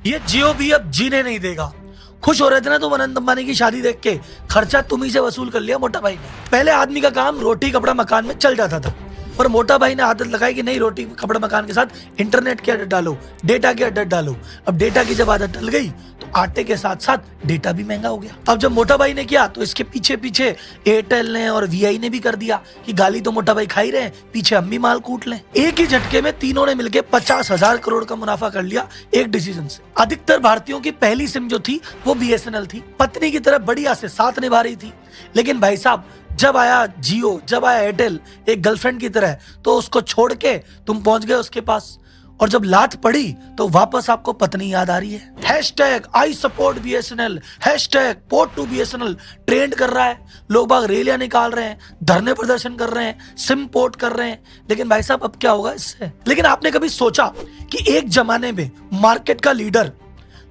ये जियो भी अब जीने नहीं देगा। खुश हो रहे थे ना तुम अनंत अंबानी की शादी देख के, खर्चा तुम ही से वसूल कर लिया मोटा भाई ने। पहले आदमी का काम रोटी कपड़ा मकान में चल जाता था, पर मोटा भाई ने आदत लगाई कि नहीं, रोटी कपड़ा मकान के साथ इंटरनेट की आदत डालो, डेटा की आदत डालो। अब डेटा की जब आदत डल गई तो आटे के साथ साथ डेटा भी महंगा हो गया। अब जब मोटा भाई ने किया तो इसके पीछे पीछे एयरटेल ने और वीआई ने भी कर दिया कि गाली तो मोटा भाई खा ही रहे हैं, पीछे हम भी माल कूट लें। एक ही झटके में तीनों ने मिलकर 50,000 करोड़ का मुनाफा कर लिया एक डिसीजन से। अधिकतर भारतीयों की पहली सिम जो थी वो बीएसएनएल थी, पत्नी की तरह बढ़िया से साथ निभा रही थी। लेकिन भाई साहब जब आया जियो, जब आया एयरटेल एक गर्लफ्रेंड की तरह, तो उसको छोड़ के तुम पहुंच गए उसके पास, और जब लात पड़ी तो वापस आपको पत्नी याद आ रही है। Hashtag I support BSNL, hashtag port to BSNL trend कर रहा है। लोग बाग रैलियां निकाल रहे हैं, धरने प्रदर्शन कर रहे हैं, सिम पोर्ट कर रहे हैं। लेकिन भाई साहब अब क्या होगा इससे? लेकिन आपने कभी सोचा कि एक जमाने में मार्केट का लीडर,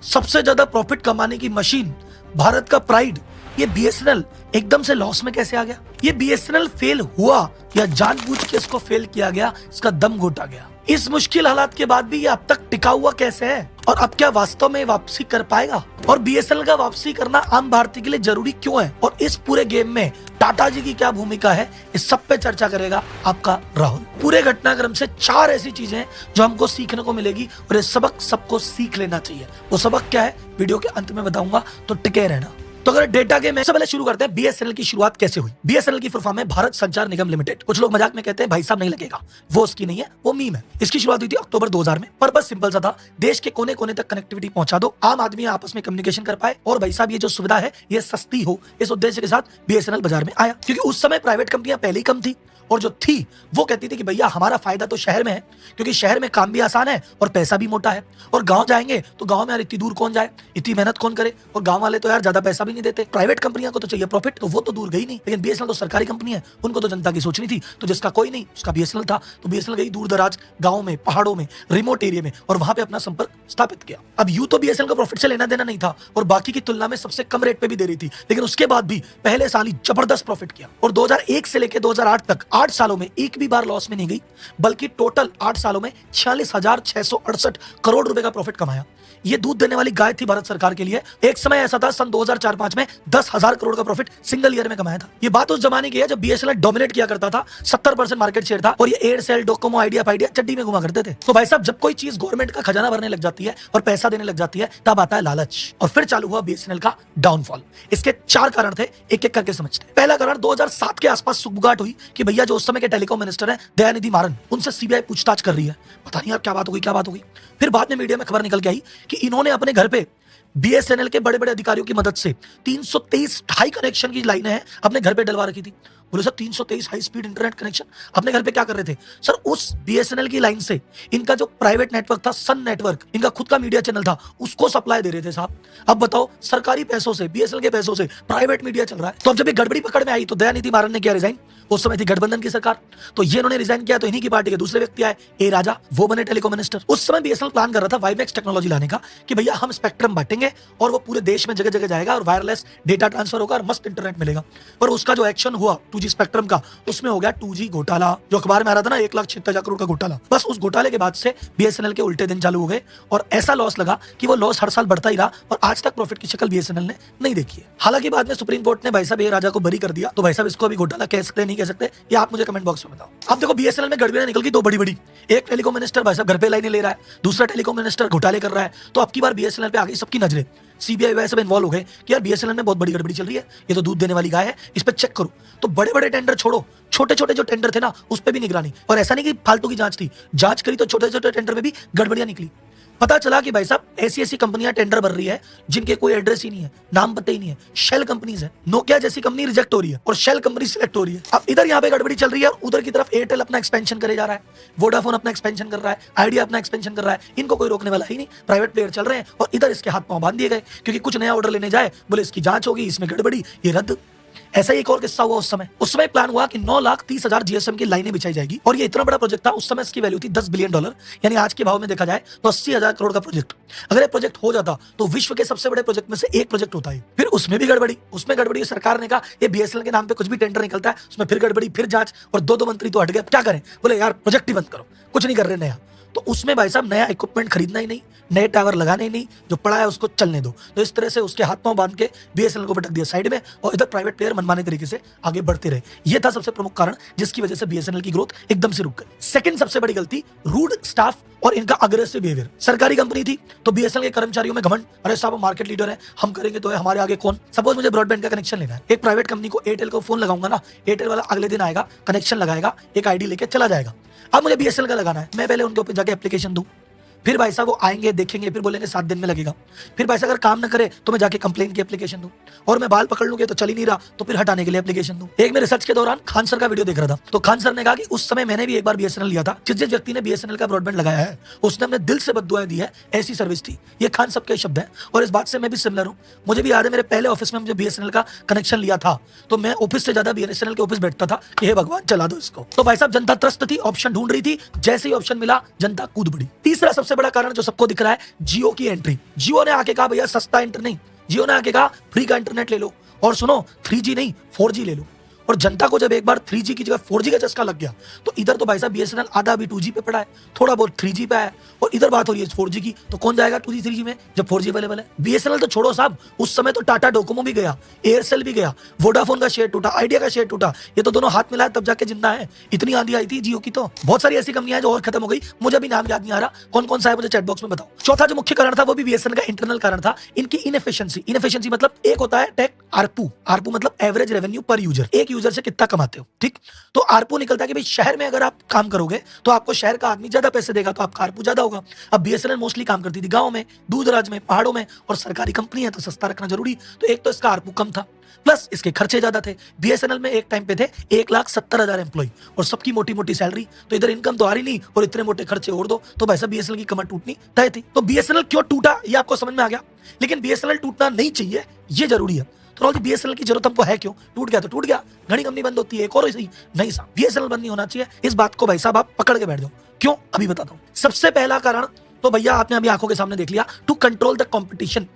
सबसे ज्यादा प्रॉफिट कमाने की मशीन, भारत का प्राइड, ये बीएसएनएल एकदम से लॉस में कैसे आ गया? ये बीएसएनएल फेल हुआ या जानबूझ के इसको फेल किया गया, इसका दम घोटा गया? इस मुश्किल हालात के बाद भी ये अब तक टिका हुआ कैसे है? और अब क्या वास्तव में वापसी कर पाएगा? और बीएसएनएल का वापसी करना आम भारतीय के लिए जरूरी क्यों है? और इस पूरे गेम में टाटा जी की क्या भूमिका है, इस सब पे चर्चा करेगा आपका राहुल। पूरे घटनाक्रम से 4 ऐसी चीजें हैं जो हमको सीखने को मिलेगी और ये सबक सबको सीख लेना चाहिए। वो सबक क्या है वीडियो के अंत में बताऊंगा, तो टिके रहना। तो अगर डेटा के में सबसे पहले शुरू करते हैं, बीएसएनएल की शुरुआत कैसे हुई? बीएसएनएल की फुल फॉर्म है भारत संचार निगम लिमिटेड। कुछ लोग मजाक में कहते हैं भाई साहब नहीं लगेगा, वो उसकी नहीं है, वो मीम है। इसकी शुरुआत हुई थी अक्टूबर 2000 में। पर्पस सिंपल सा था, देश के कोने कोने तक कनेक्टिविटी पहुंचा दो, आम आदमी आपस में कम्युनिकेशन कर पाए, और भाई साहब ये जो सुविधा है ये सस्ती हो। इस उद्देश्य के साथ बीएसएनएल बाजार में आया, क्योंकि उस समय प्राइवेट कंपनियां पहले ही कम थी, और जो थी वो कहती थी कि भैया हमारा फायदा तो शहर में है, क्योंकि शहर में काम भी आसान है और पैसा भी मोटा है। और गांव जाएंगे तो गांव में यार इतनी दूर कौन जाए, इतनी मेहनत कौन करे, और गांव वाले तो यार ज्यादा पैसा भी नहीं देते। प्राइवेट कंपनियां को तो चाहिए प्रॉफिट, तो वो तो दूर गई नहीं। लेकिन बीएसएनएल तो सरकारी कंपनी है, उनको तो जनता की सोचनी थी। तो जिसका कोई नहीं उसका बीएसएनएल था, तो बीएसएनएल गई दूर दराज गाँव में, पहाड़ों में, रिमोट एरिया में, और वहां पे अपना संपर्क स्थापित किया। अब यूं तो बीएसएनएल को प्रॉफिट से लेना देना नहीं था, और बाकी की तुलना में सबसे कम रेट पे भी दे रही थी, लेकिन उसके बाद भी पहले साल ही जबरदस्त प्रॉफिट किया। और 2001 से लेकर 2008 तक 8 सालों में एक भी बार लॉस में नहीं गई, बल्कि टोटल 8 सालों में 46,668 करोड़ रुपए का प्रॉफिट कमाया। ये दूध देने वाली गाय थी भारत सरकार के लिए। एक समय ऐसा था सन 2004-5 में 10,000 करोड़ का प्रॉफिट सिंगल ईयर में कमाया था। ये बात उस जमाने की है जब बीएसएनएल डोमिनेट किया करता था, 70% मार्केट शेयर था, और ये एयरसेल, डोकोमो, आइडिया फाइडिया चड्डी में घुमा करते थे। तो भाई साहब जब कोई चीज गवर्नमेंट का खजाना भरने लग जाती है और पैसा देने लग जाती है, तब आता है लालच, और फिर चालू हुआ बीएसएनएल का डाउनफॉल। इसके 4 कारण थे, एक एक करके समझते हैं। पहला कारण 2007 के आसपास सुगबुगाहट हुई कि भैया जो उस समय के टेलीकॉम मिनिस्टर है दयानिधि मारन, उनसे सीबीआई पूछताछ कर रही है। पता नहीं यार क्या बात हो गई, क्या बात हो गई। फिर बाद में मीडिया में खबर निकल के आई कि इन्होंने अपने घर पे बीएसएनएल के बड़े बड़े अधिकारियों की मदद से 323 हाई कनेक्शन की लाइनें हैं अपने घर पे डलवा रखी थी। बोले sir 323 high speed internet connection अपने घर पे क्या कर रहे थे? सर उस बीएसएनएल की लाइन से इनका जो प्राइवेट नेटवर्क था, सन नेटवर्क, इनका खुद का मीडिया चैनल था, उसको सप्लाई दे रहे थे साहब। अब बताओ, सरकारी पैसों से, बीएसएनएल के पैसों से प्राइवेट मीडिया चल रहा है। तो अब जब ये गड़बड़ी पकड़ में आई तो दयानिधि मारन ने किया रिजाइन। उस समय थी गठबंधन की सरकार, तो ये इन्होंने रिजाइन किया, तो इन्हीं की पार्टी के दूसरे व्यक्ति आए, ए राजा, वो बने टेलीकॉम मिनिस्टर। उस समय बीएसएनएल प्लान कर रहा था वाईमैक्स टेक्नोलॉजी लाने का, कि भैया हम स्पेक्ट्रम बांटेंगे और वो पूरे देश में जगह जगह जाएगा और वायरलेस डेटा ट्रांसफर होगा और मस्त इंटरनेट मिलेगा। पर उसका जो एक्शन हुआ 2G स्पेक्ट्रम का, उसमें हो गया 2G घोटाला, जो अखबार में आ रहा था ना, 1,76,000 करोड़ का घोटाला। बस उस घोटाले के बाद से बीएसएनएल के उल्टे दिन चालू हो गए, और ऐसा लॉस लगा कि वो लॉस हर साल बढ़ता ही रहा, और आज तक प्रॉफिट की शक्ल बीएसएनएल ने नहीं देखी है। हालांकि बाद में सुप्रीम कोर्ट ने भाई साहब ए राजा को बरी कर दिया, तो भाई साहब इसको भी घोटाला कह सकते नहीं कह सकते, ये आप मुझे कमेंट बॉक्स में बताओ। अब देखो बीएसएनएल में गड़बड़ियां निकल गई 2 बड़ी। एक टेलीकॉम मिनिस्टर भाई साहब घर पे लाइनें ले रहा है, दूसरा टेलीकॉम मिनिस्टर घोटाले कर रहा है। तो अब की बार बीएसएनएल पे आ गई सबकी नजरें, सीबीआई वैसे में इन्वॉल्व हो गए कि यार बीएसएनएल में बहुत बड़ी गड़बड़ी चल रही है, ये तो दूध देने वाली गाय है, इस पे चेक करो। तो बड़े बड़े टेंडर छोड़ो, छोटे छोटे जो टेंडर थे ना, उस पे भी निगरानी। और ऐसा नहीं कि फालतू की जांच थी, जांच करी तो छोटे छोटे टेंडर में भी गड़बड़ियां निकली। पता चला कि भाई साहब ऐसी ऐसी कंपनियां टेंडर भर रही है जिनके कोई एड्रेस ही नहीं है, नाम पता ही नहीं है, शेल कंपनीज है। नोकिया जैसी कंपनी रिजेक्ट हो रही है और शेल कंपनी सिलेक्ट हो रही है। अब इधर यहाँ पे गड़बड़ी चल रही है, उधर की तरफ एयरटेल अपना एक्सपेंशन करे जा रहा है, वोडाफोन अपना एक्सपेंशन कर रहा है, आइडिया अपना एक्सपेंशन कर रहा है। इनको कोई रोकने वाला ही नहीं, प्राइवेट प्लेयर चल रहे हैं, और इधर इसके हाथ पांव बांध दिए गए, क्योंकि कुछ नया ऑर्डर लेने जाए, बोले इसकी जांच होगी, इसमें गड़बड़ी, ये रद्द। ऐसा ही एक और किस्सा हुआ उस समय प्लान हुआ कि 9,30,000 जीएसएम की लाइनें बिछाई जाएगी, और ये इतना बड़ा प्रोजेक्ट था। उस समय इसकी वैल्यू थी $10 बिलियन, यानी आज के भाव में देखा जाए तो 80,000 करोड़ का प्रोजेक्ट। अगर ये प्रोजेक्ट हो जाता तो विश्व के सबसे बड़े प्रोजेक्ट में से एक प्रोजेक्ट होता है। फिर उसमें भी गड़बड़ी, सरकार ने कहा ये बीएसएनएल के नाम पे कुछ भी टेंडर निकलता है उसमें फिर गड़बड़ी, फिर जांच, और 2 मंत्री तो हट गए। क्या करें? बोले यार प्रोजेक्ट ही बंद करो, कुछ नहीं कर रहे नया। तो उसमें भाई साहब नया इक्विपमेंट खरीदना ही नहीं, नए टावर लगाने ही नहीं, जो पड़ा है उसको चलने दो। तो इस तरह से उसके हाथ पांव बांध के बीएसएनएल को भटक दिया साइड में, और इधर प्राइवेट प्लेयर मनमाने तरीके से आगे बढ़ते रहे। ये था सबसे प्रमुख कारण जिसकी वजह से बीएसएनएल की ग्रोथ एकदम से रुक गई। सेकंड सबसे बड़ी गलती, रूड स्टाफ और इनका अग्रेसिव बिहेवियर। सरकारी कंपनी थी तो बीएसएनएल के कर्मचारियों में घमंड, अरे साहब मार्केट लीडर है, हम करेंगे तो है, हमारे आगे कौन। सपोज मुझे ब्रॉडबैंड का कनेक्शन लेना है, एक प्राइवेट कंपनी को एयरटेल को फोन लगाऊंगा ना, एयरटेल वाला अगले दिन आएगा, कनेक्शन लगाएगा, एक आईडी लेके चला जाएगा। अब मुझे बीएसएनएल का लगाना है, मैं पहले उनके ऊपर जाके एप्लीकेशन दूं, फिर भाई साहब वो आएंगे देखेंगे, फिर बोलेंगे 7 दिन में लगेगा, फिर भाई साहब अगर काम ना करे तो मैं जाके कंप्लेन की एप्लीकेशन दूं, और मैं बाल पकड़ लूंगे तो चल ही नहीं रहा तो फिर हटाने के लिए एप्लीकेशन दूं। एक मैं रिसर्च के दौरान खान सर का वीडियो देख रहा था, तो खान सर ने कहा कि उस समय मैंने भी एक बार बीएसएनएल लिया था, जिस व्यक्ति ने बीएसएनएल का ब्रॉडबैंड लगाया है उसने अपने दिल से बद्दुआएं दी है, ऐसी सर्विस थी। ये खान सब के शब्द है, और इस बात से मैं भी सिमिलर हूं। मुझे भी याद है मेरे पहले ऑफिस में मुझे बीएसएनएल का कनेक्शन लिया था तो मैं ऑफिस से ज्यादा बीएसएनएल के ऑफिस बैठता था कि हे भगवान चला दो इसको। तो भाई साहब जनता त्रस्त थी, ऑप्शन ढूंढ रही थी, जैसे ही ऑप्शन मिला जनता कूद पड़ी। तीसरा सबसे बड़ा कारण जो सबको दिख रहा है, जियो की एंट्री। जियो ने आके कहा भैया सस्ता इंटरनेट नहीं, जियो ने आके कहा फ्री का इंटरनेट ले लो, और सुनो 3G नहीं 4G ले लो। और जनता को जब एक बार 3G की जगह 4G का चस्का लग गया तो इधर तो भाई साहब बीएसएनएल आधा अभी 2G पे पड़ा है, थोड़ा बहुत 3G पे है, और इधर बात हो रही है 4G की, तो कौन जाएगा 2G 3G में जब 4G अवेलेबल है। बीएसएनएल तो छोड़ो साहब, उस समय तो टाटा डोकोमो भी गया, एयरसेल भी गया, वोडाफोन का शेयर टूटा, आइडिया का शेयर टूटा, ये तो दोनों हाथ मिलाए तब जाके जिंदा है। इतनी आंधी आई थी जियो की, तो बहुत सारी ऐसी कंपनियां जो और खत्म हो गई, मुझे अभी नाम याद नहीं आ रहा कौन कौन सा है, मुझे चैट बॉक्स में बताओ। चौथा जो मुख्य कारण था वो भी बीएसएनएल का इंटरनल कारण था, इनकी इनएफिशिएंसी। इनएफिशिएंसी मतलब एक होता है टेक आरपू, आरपू मतलब एवरेज रेवेन्यू पर यूजर, एक यूजर से कितना कमाते हो, ठीक। तो आरपू निकलता है कि भाई शहर में अगर आप काम करोगे तो आपको शहर का आदमी ज्यादा पैसे देगा तो आपका आरपू ज्यादा होगा। अब बीएसएनएल मोस्टली काम करती थी गांव में, दूर दराज में, पहाड़ों में, और सरकारी कंपनी है तो सस्ता रखना जरूरी, तो एक तो इसका आरपू कम था, प्लस इसके खर्चे ज्यादा थे। बीएसएनएल में एक टाइम पे थे 1,70,000 एम्प्लॉय और सबकी मोटी मोटी सैलरी, तो इधर इनकम तो आ रही नहीं और इतने मोटे खर्चे और दो, तो भाई साहब बीएसएनएल की कमर टूटनी तय थी। तो बीएसएनएल क्यों टूटा ये आपको समझ में आ गया, लेकिन बीएसएनएल टूटना नहीं चाहिए ये जरूरी है। तो राहुल जी बीएसएनएल की जरूरत हमको है क्यों, टूट गया तो टूट गया, घनी कंपनी बंद होती है एक और सही नहीं साहब, बीएसएनएल बंद नहीं होना चाहिए। इस बात को भाई साहब आप पकड़ के बैठ जाओ, क्यों अभी बताता हूँ। सबसे पहला कारण तो भैया आपने अभी आंखों के सामने देख लिया, टू कंट्रोल द कंपटीशन।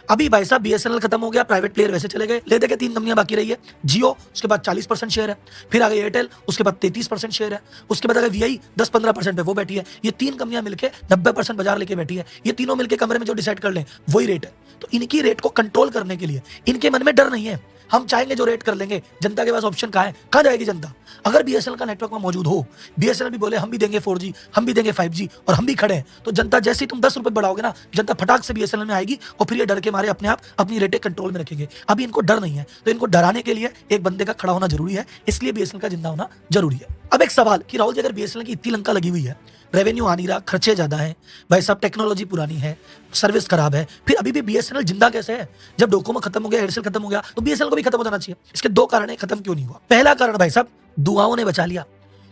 अभी भाई साहब बीएसएनएल खत्म हो गया, प्राइवेट प्लेयर वैसे चले गए, ले दे के 3 कंपनियां बाकी रही है, जियो उसके बाद 40% शेयर है, फिर आ गई एयरटेल उसके बाद 33% शेयर है, उसके बाद अगर वीआई 10-15% पे वो बैठी है। ये 3 कंपनियां मिलकर 90% बाजार लेके बैठी है। ये तीनों मिलकर कमरे में जो डिसाइड कर लें वही रेट है। तो इनकी रेट को कंट्रोल करने के लिए इनके मन में डर नहीं है, हम चाहेंगे जो रेट कर लेंगे। जनता के पास ऑप्शन कहाँ है, कहाँ जाएगी जनता। अगर बीएसएनएल का नेटवर्क में मौजूद हो, बीएसएनएल भी बोले हम भी देंगे 4G, हम भी देंगे 5G और हम भी खड़े हैं, तो जनता जैसे ही तुम 10 रुपए बढ़ाओगे ना, जनता फटाक से बीएसएनएल में आएगी और फिर ये डर के मारे अपने आप अपनी रेटें कंट्रोल में रखेंगे। अभी इनको डर नहीं है, तो इनको डराने के लिए एक बंदे का खड़ा होना जरूरी है, इसलिए बीएसएनएल का जिंदा होना जरूरी है। अब एक सवाल कि राहुल जी अगर बीएसएनएल की इतनी लंका लगी हुई है, रेवेन्यू आ नहीं रहा, खर्चे ज्यादा है, भाई साहब टेक्नोलॉजी पुरानी है, सर्विस खराब है, फिर अभी भी बीएसएनएल जिंदा कैसे है। जब डोकोमो खत्म हो गया, एयरसेल खत्म हो गया, तो बीएसएनएल को भी खत्म हो जाना चाहिए। इसके 2 कारण है खत्म क्यों नहीं हुआ। पहला कारण भाई साहब दुआओं ने बचा लिया,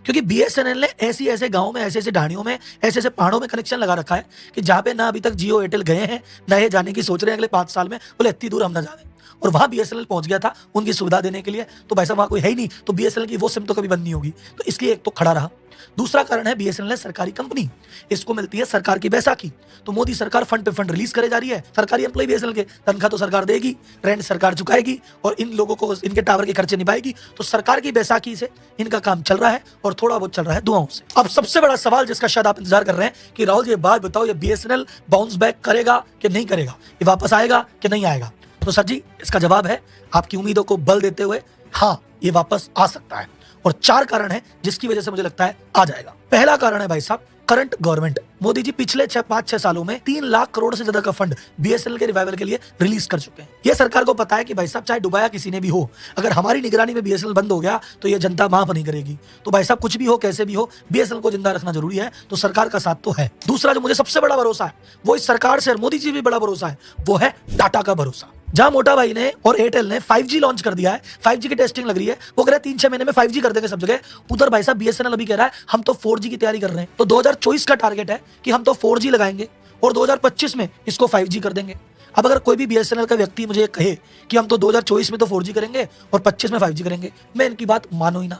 क्योंकि बीएसएनएल ने ऐसी ऐसे गांव में, ऐसे ऐसे ढाणियों में, ऐसे ऐसे पहाड़ों में कनेक्शन लगा रखा है कि जहां पे ना अभी तक जियो एयरटेल गए हैं, ना ये जाने की सोच रहे हैं अगले 5 साल में, बोले इतनी दूर हम ना जाए, और वहां बीएसएनएल पहुंच गया था उनकी सुविधा देने के लिए। तो भाई साहब वहां कोई है ही नहीं, तो बीएसएनएल की वो सिम तो कभी बंद नहीं होगी, तो इसलिए एक तो खड़ा रहा। दूसरा कारण है बीएसएनएल सरकारी कंपनी, इसको मिलती है सरकार की बैसाखी, तो मोदी सरकार फंड पे फंड रिलीज करे जा रही है। सरकारी एम्प्लॉय बीएसएनएल के तनख्वाह तो सरकार देगी, रेंट सरकार चुकाएगी और इन लोगों को इनके टावर के खर्चे निभाएगी, तो सरकार की बैसाखी से इनका काम चल रहा है और थोड़ा बहुत चल रहा है दुआओं से। अब सबसे बड़ा सवाल जिसका शायद आप इंतजार कर रहे हैं कि राहुल जी बात बताओ, ये बीएसएनएल बाउंस बैक करेगा कि नहीं करेगा, ये वापस आएगा कि नहीं आएगा। तो सर जी इसका जवाब है आपकी उम्मीदों को बल देते हुए, हाँ ये वापस आ सकता है, और 4 कारण है जिसकी वजह से मुझे लगता है आ जाएगा। पहला कारण है भाई साहब करंट गवर्नमेंट। मोदी जी पिछले 5-6 सालों में 3 लाख करोड़ से ज्यादा का फंड बीएसएनएल के रिवाइवल के लिए रिलीज कर चुके हैं। ये सरकार को पता है कि भाई साहब चाहे डुबाया किसी ने भी हो, अगर हमारी निगरानी में बीएसएनएल बंद हो गया तो ये जनता माफ नहीं करेगी। तो भाई साहब कुछ भी हो कैसे भी हो बीएसएनएल को जिंदा रखना जरूरी है, तो सरकार का साथ तो है। दूसरा जो मुझे सबसे बड़ा भरोसा है वो इस सरकार से और मोदी जी भी बड़ा भरोसा है, वो है टाटा का भरोसा। जहां मोटा भाई ने और एयरटेल ने 5G लॉन्च कर दिया है, 5G की टेस्टिंग लग रही है, वो कह रहे हैं 3-6 महीने में 5G कर देंगे सब जगह, उधर भाई साहब बीएसएनएल अभी कह रहा है हम तो 4G की तैयारी कर रहे हैं। तो 2024 का टारगेट है कि हम तो 4G लगाएंगे और 2025 में इसको 5G कर देंगे। अब अगर कोई भी बीएसएनएल का व्यक्ति मुझे कहे कि हम तो 2024 में तो 4G करेंगे और 25 में 5G करेंगे, मैं इनकी बात मानो ही ना।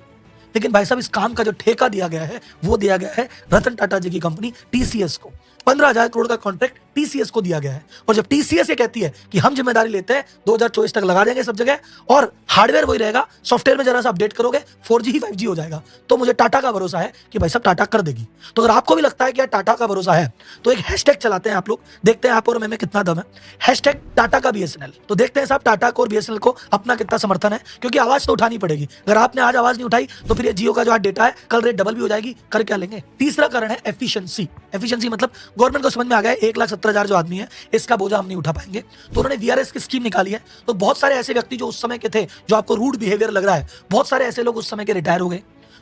लेकिन भाई साहब इस काम का जो ठेका दिया गया है वो दिया गया है रतन टाटा जी की कंपनी टीसीएस को। 15,000 करोड़ का कॉन्ट्रैक्ट टीसीएस को दिया गया है। और जब टीसीएस ये कहती है कि हम जिम्मेदारी लेते हैं, 2024 तक लगा देंगे सब जगह और हार्डवेयर वही रहेगा, सॉफ्टवेयर में जरा सा अपडेट करोगे 4G ही 5G हो जाएगा, तो मुझे टाटा का भरोसा है कि भाई साहब टाटा कर देगी। तो अगर आपको भी लगता है कि यार टाटा का भरोसा है, तो एक हैशटैग चलाते हैं आप लोग, देखते हैं आप और मैं में कितना दम है। हैशटैग टाटा का बीएसएनएल। तो देखते हैं साहब टाटा को और बीएसएनएल को अपना कितना समर्थन है, क्योंकि आवाज तो उठानी पड़ेगी। अगर आपने आज आवाज नहीं उठाई तो फिर ये जियो का जो आज डेटा है कल रेट डबल भी हो जाएगी, कर क्या लेंगे। तीसरा कारण है एफिशिएंसी। एफिशिएंसी मतलब गवर्नमेंट को समझ में आ गया 1,70,000 जो आदमी है इसका बोझा हम नहीं उठा पाएंगे, तो उन्होंने वीआरएस की स्कीम निकाली है। तो बहुत सारे ऐसे व्यक्ति जो उस समय के थे, जो आपको रूड बिहेवियर लग रहा है, बहुत सारे ऐसे लोग उस समय के रिटायर हो गए।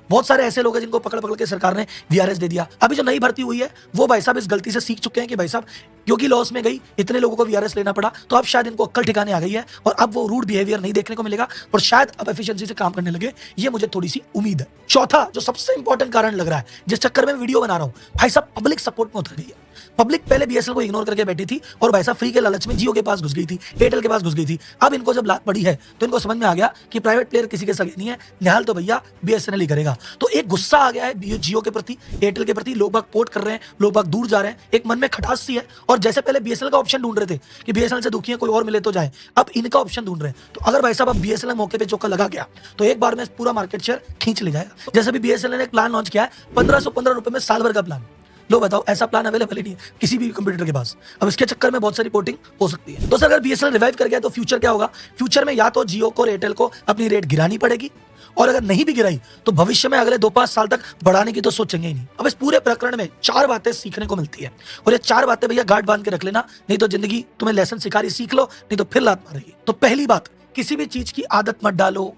बहुत सारे ऐसे लोग हैं जिनको पकड़ पकड़ के सरकार ने वीआरएस दे दिया। अभी जो नई भर्ती हुई है वो भाई साहब इस गलती से सीख चुके हैं कि भाई साहब क्योंकि लॉस में गई, इतने लोगों को वीआरएस लेना पड़ा, तो अब शायद इनको अक्ल ठिकाने आ गई है और अब वो रूड बिहेवियर नहीं देखने को मिलेगा और शायद अब एफिशिएंसी से काम करने लगे। ये मुझे थोड़ी सी उम्मीद है। चौथा जो सबसे इंपॉर्टेंट कारण लग रहा है, जिस चक्कर में वीडियो बना रहा हूं, भाई साहब पब्लिक सपोर्ट में उतर गई है। पब्लिक पहले बीएसएनएल को इग्नोर करके बैठी थी और भाई साहब फ्री के लालच में जियो के पास घुस गई थी, एयरटेल के पास घुस गई थी। अब इनको जब लात पड़ी है तो इनको समझ में आ गया कि प्राइवेट प्लेयर किसी के सगे नहीं है, निहाल तो भैया बीएसएनएल ही करेगा। तो एक गुस्सा आ गया है जियो के प्रति, एयरटेल के प्रति। लोग बाग पोर्ट कर रहे हैं, लोग बाग दूर जा रहे हैं, एक मन में खटास सी है। और जैसे पहले बीएसएनएल का ऑप्शन ढूंढ रहे थे कि बीएसएनएल से दुखी है कोई और मिले तो जाए, अब इनका ऑप्शन ढूंढ रहे हैं। तो अगर भाई साहब अब बीएसएनएल मौके पे चौका लगा गया तो एक बार में पूरा मार्केट शेयर खींच ले जाएगा। जैसे भी बीएसएनएल ने एक प्लान लॉन्च किया है 1515 रुपए में साल भर का प्लान। लो बताओ, ऐसा प्लान अवेलेबल ही नहीं है किसी भी कंप्यूटर के पास। अब इसके चक्कर में बहुत सारी पोर्टिंग हो सकती है। तो सर अगर बीएसएनएल रिवाइव कर गया तो फ्यूचर क्या होगा? फ्यूचर में या तो जियो को और एयरटेल को अपनी रेट गिरानी पड़ेगी, और अगर नहीं भी गिराई तो भविष्य में अगले 2-5 साल तक बढ़ाने की तो सोचेंगे ही नहीं। अब इस पूरे प्रकरण में 4 बातें सीखने को मिलती है और ये 4 बातें भैया गांठ बांध के रख लेना, नहीं तो जिंदगी तुम्हें लेसन सिखा रही, सीख लो, नहीं तो फिर लात मारेगी। तो पहली बात, किसी भी चीज की आदत मत डालो।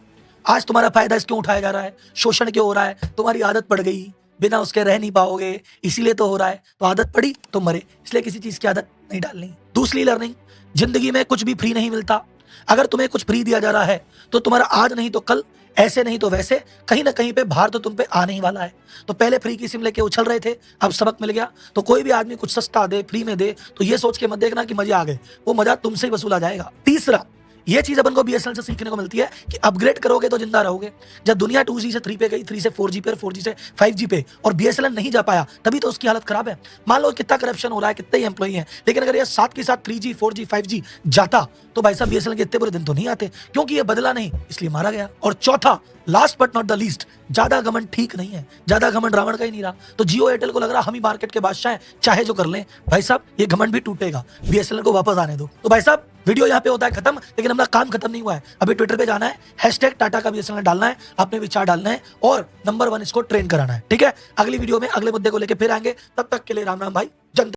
आज तुम्हारा फायदा इस क्यों उठाया जा रहा है, शोषण क्यों हो रहा है, तुम्हारी आदत पड़ गई, बिना उसके रह नहीं पाओगे, इसीलिए तो हो रहा है। तो आदत पड़ी तो मरे, इसलिए किसी चीज की आदत नहीं डालनी। दूसरी लर्निंग, जिंदगी में कुछ भी फ्री नहीं मिलता। अगर तुम्हें कुछ फ्री दिया जा रहा है तो तुम्हारा आज नहीं तो कल, ऐसे नहीं तो वैसे, कहीं ना कहीं पे भार तो तुम पे आने ही वाला है। तो पहले फ्री की सिम लेके उछल रहे थे, अब सबक मिल गया। तो कोई भी आदमी कुछ सस्ता दे, फ्री में दे, तो ये सोच के मत देखना कि मजे आ गए, वो मजा तुमसे ही वसूला जाएगा। तीसरा, ये चीज अपन को बीएसएनएल से सीखने को मिलती है कि अपग्रेड करोगे तो जिंदा रहोगे। जब दुनिया 2G से 3 पे गई, 3 से 4G पे, 4G से 5G पे, और बीएसएनएल नहीं जा पाया, तभी तो उसकी हालत खराब है। मान लो कितना करप्शन हो रहा है, कितने ही एम्प्लॉई हैं, लेकिन अगर ये साथ के साथ 3G 4G 5G जाता तो भाई साहब बीएसएनएल के इतने बुरे दिन तो नहीं आते, क्योंकि ये बदला नहीं, इसलिए मारा गया। और चौथा, last but not the least, ज्यादा घमंड ठीक नहीं है। ज्यादा घमंड रावण का ही नहीं रहा। तो जियो एयरटेल को लग रहा हम ही मार्केट के बादशाह हैं, चाहे जो कर लें। भाई साहब ये घमंड भी टूटेगा, बीएसएनएल को वापस आने दो। तो भाई साहब वीडियो यहाँ पे होता है खत्म, लेकिन हमारा काम खत्म नहीं हुआ है। अभी ट्विटर पे जाना है, हैशटैग टाटा का बीएसएनएल डालना है, अपने विचार डालना है और नंबर 1 इसको ट्रेन कराना है। ठीक है, अगली वीडियो में अगले मुद्दे को लेकर फिर आएंगे। तब तक के लिए राम राम भाई। जनता